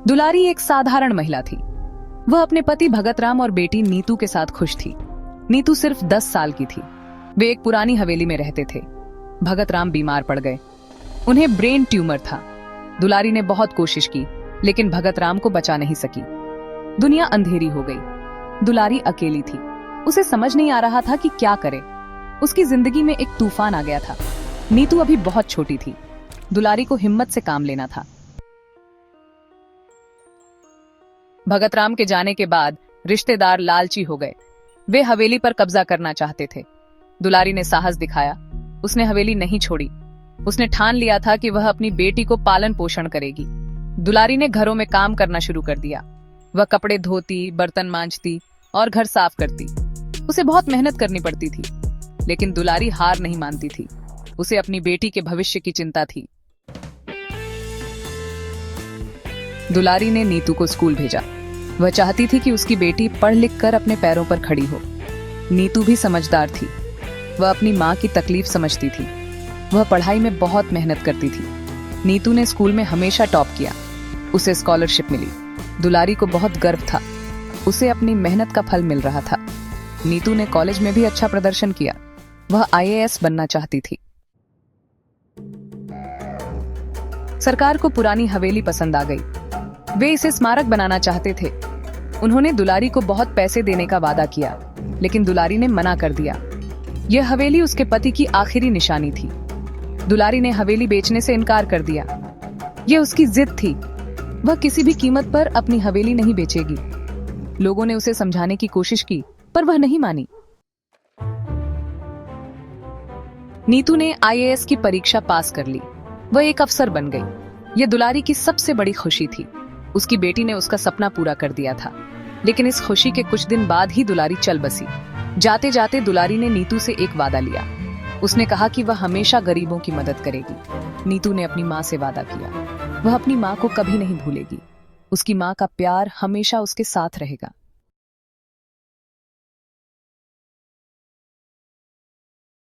दुलारी एक साधारण महिला थी। वह अपने पति भगतराम और बेटी नीतू के साथ खुश थी। नीतू सिर्फ 10 साल की थी। वे एक पुरानी हवेली में रहते थे। भगतराम बीमार पड़ गए। उन्हें ब्रेन ट्यूमर था। दुलारी ने बहुत कोशिश की, लेकिन भगतराम को बचा नहीं सकी। दुनिया अंधेरी हो गई। दुलारी अकेली थी। उसे समझ नहीं आ रहा था कि क्या करे। उसकी जिंदगी में एक तूफान आ गया था। नीतू अभी बहुत छोटी थी। दुलारी को हिम्मत से काम लेना था। भगतराम के जाने के बाद रिश्तेदार लालची हो गए। वे हवेली पर कब्जा करना चाहते थे। दुलारी ने साहस दिखाया। उसने हवेली नहीं छोड़ी। उसने ठान लिया था कि वह अपनी बेटी को पालन पोषण करेगी। दुलारी ने घरों में काम करना शुरू कर दिया। वह कपड़े धोती, बर्तन मांजती और घर साफ करती। उसे बहुत मेहनत करनी पड़ती थी, लेकिन दुलारी हार नहीं मानती थी। उसे अपनी बेटी के भविष्य की चिंता थी। दुलारी ने नीतू को स्कूल भेजा। वह चाहती थी कि उसकी बेटी पढ़ लिख कर अपने पैरों पर खड़ी हो। नीतू भी समझदार थी। वह अपनी माँ की तकलीफ समझती थी। वह पढ़ाई में बहुत मेहनत करती थी। नीतू ने स्कूल में हमेशा टॉप किया। उसे स्कॉलरशिप मिली। दुलारी को बहुत गर्व था। उसे अपनी मेहनत का फल मिल रहा था। नीतू ने कॉलेज में भी अच्छा प्रदर्शन किया। वह IAS बनना चाहती थी। सरकार को पुरानी हवेली पसंद आ गई। वे इसे स्मारक बनाना चाहते थे। उन्होंने दुलारी को बहुत पैसे देने का वादा किया, लेकिन दुलारी ने मना कर दिया। यह हवेली उसके पति की आखिरी निशानी थी। दुलारी ने हवेली बेचने से इनकार कर दिया। यह उसकी जिद थी। वह किसी भी कीमत पर अपनी हवेली नहीं बेचेगी। लोगों ने उसे समझाने की कोशिश की, पर वह नहीं मानी। नीतू ने IAS की परीक्षा पास कर ली। वह एक अफसर बन गई। यह दुलारी की सबसे बड़ी खुशी थी। उसकी बेटी ने उसका सपना पूरा कर दिया था। लेकिन इस खुशी के कुछ दिन बाद ही दुलारी चल बसी। जाते जाते दुलारी ने नीतू से एक वादा लिया। उसने कहा कि वह हमेशा गरीबों की मदद करेगी। नीतू ने अपनी माँ से वादा किया। वह अपनी माँ को कभी नहीं भूलेगी। उसकी माँ का प्यार हमेशा उसके साथ रहेगा।